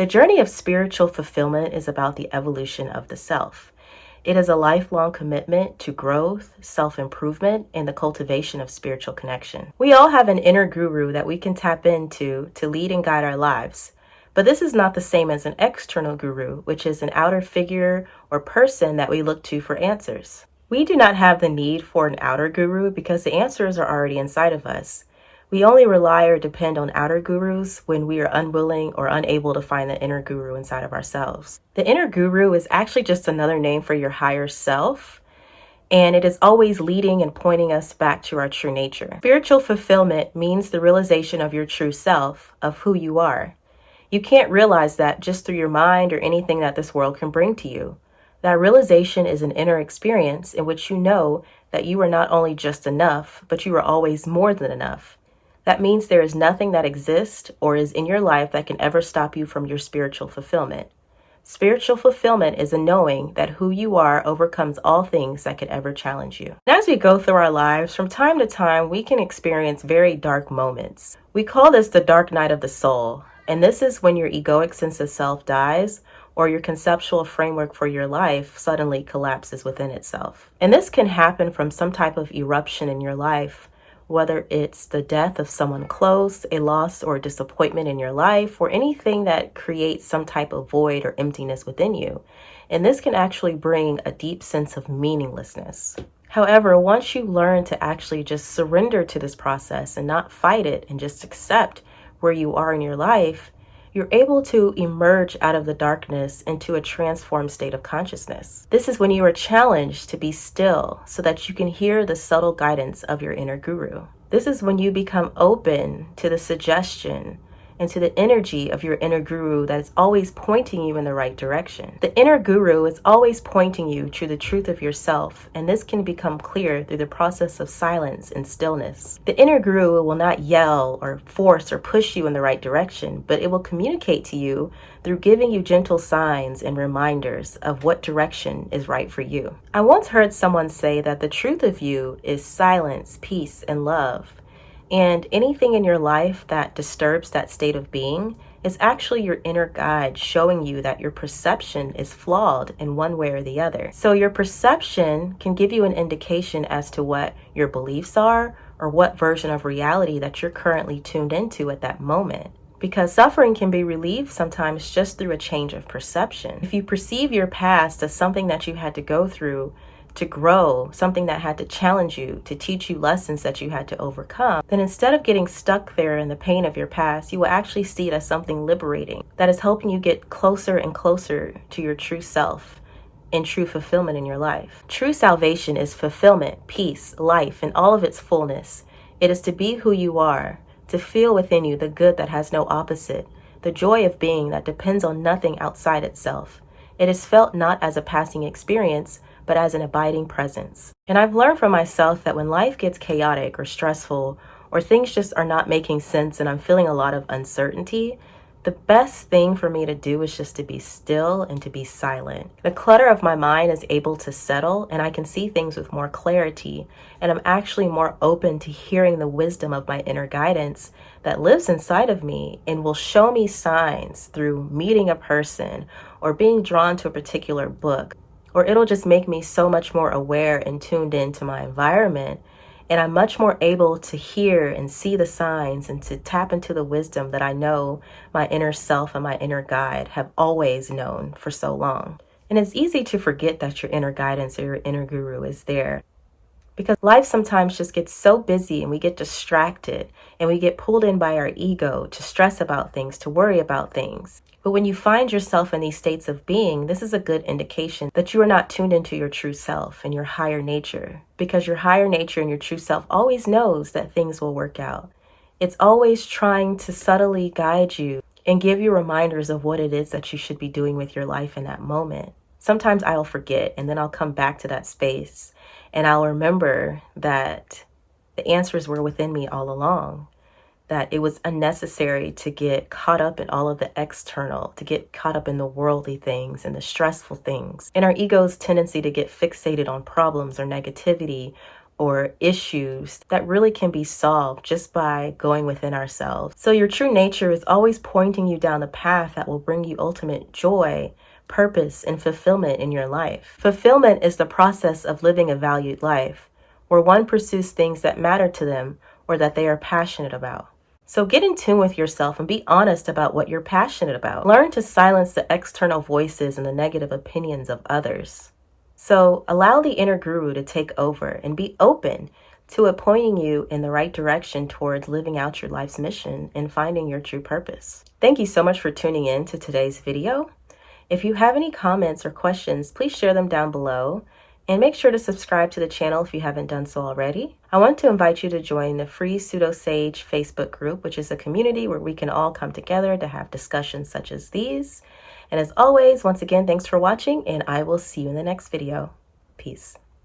The journey of spiritual fulfillment is about the evolution of the self. It is a lifelong commitment to growth, self-improvement, and the cultivation of spiritual connection. We all have an inner guru that we can tap into to lead and guide our lives. But this is not the same as an external guru, which is an outer figure or person that we look to for answers. We do not have the need for an outer guru because the answers are already inside of us. We only rely or depend on outer gurus when we are unwilling or unable to find the inner guru inside of ourselves. The inner guru is actually just another name for your higher self, and it is always leading and pointing us back to our true nature. Spiritual fulfillment means the realization of your true self, of who you are. You can't realize that just through your mind or anything that this world can bring to you. That realization is an inner experience in which you know that you are not only just enough, but you are always more than enough. That means there is nothing that exists or is in your life that can ever stop you from your spiritual fulfillment. Spiritual fulfillment is a knowing that who you are overcomes all things that could ever challenge you. And as we go through our lives, from time to time, we can experience very dark moments. We call this the dark night of the soul. And this is when your egoic sense of self dies or your conceptual framework for your life suddenly collapses within itself. And this can happen from some type of eruption in your life, whether it's the death of someone close, a loss or disappointment in your life, or anything that creates some type of void or emptiness within you. And this can actually bring a deep sense of meaninglessness. However, once you learn to actually just surrender to this process and not fight it and just accept where you are in your life, you're able to emerge out of the darkness into a transformed state of consciousness. This is when you are challenged to be still so that you can hear the subtle guidance of your inner guru. This is when you become open to the suggestion and to the energy of your inner guru that is always pointing you in the right direction. The inner guru is always pointing you to the truth of yourself, and this can become clear through the process of silence and stillness. The inner guru will not yell or force or push you in the right direction, but it will communicate to you through giving you gentle signs and reminders of what direction is right for you. I once heard someone say that the truth of you is silence, peace, and love. And anything in your life that disturbs that state of being is actually your inner guide showing you that your perception is flawed in one way or the other. So your perception can give you an indication as to what your beliefs are or what version of reality that you're currently tuned into at that moment. Because suffering can be relieved sometimes just through a change of perception. If you perceive your past as something that you had to go through to grow, something that had to challenge you, to teach you lessons that you had to overcome, then instead of getting stuck there in the pain of your past, you will actually see it as something liberating that is helping you get closer and closer to your true self and true fulfillment in your life. True salvation is fulfillment, peace, life, in all of its fullness. It is to be who you are, to feel within you the good that has no opposite, the joy of being that depends on nothing outside itself. It is felt not as a passing experience, but as an abiding presence. And I've learned from myself that when life gets chaotic or stressful, or things just are not making sense and I'm feeling a lot of uncertainty, the best thing for me to do is just to be still and to be silent. The clutter of my mind is able to settle and I can see things with more clarity, and I'm actually more open to hearing the wisdom of my inner guidance that lives inside of me and will show me signs through meeting a person or being drawn to a particular book. Or it'll just make me so much more aware and tuned into my environment. And I'm much more able to hear and see the signs and to tap into the wisdom that I know my inner self and my inner guide have always known for so long. And it's easy to forget that your inner guidance or your inner guru is there, because life sometimes just gets so busy and we get distracted and we get pulled in by our ego to stress about things, to worry about things. But when you find yourself in these states of being, this is a good indication that you are not tuned into your true self and your higher nature, because your higher nature and your true self always knows that things will work out. It's always trying to subtly guide you and give you reminders of what it is that you should be doing with your life in that moment. Sometimes I'll forget and then I'll come back to that space and I'll remember that the answers were within me all along. That it was unnecessary to get caught up in all of the external, to get caught up in the worldly things and the stressful things. And our ego's tendency to get fixated on problems or negativity or issues that really can be solved just by going within ourselves. So your true nature is always pointing you down the path that will bring you ultimate joy, purpose, and fulfillment in your life. Fulfillment is the process of living a valued life, where one pursues things that matter to them or that they are passionate about. So get in tune with yourself and be honest about what you're passionate about. Learn to silence the external voices and the negative opinions of others. So allow the inner guru to take over and be open to it pointing you in the right direction towards living out your life's mission and finding your true purpose. Thank you so much for tuning in to today's video. If you have any comments or questions, please share them down below. And make sure to subscribe to the channel if you haven't done so already. I want to invite you to join the free Pseudo Sage Facebook group, which is a community where we can all come together to have discussions such as these. And as always, once again, thanks for watching, and I will see you in the next video. Peace.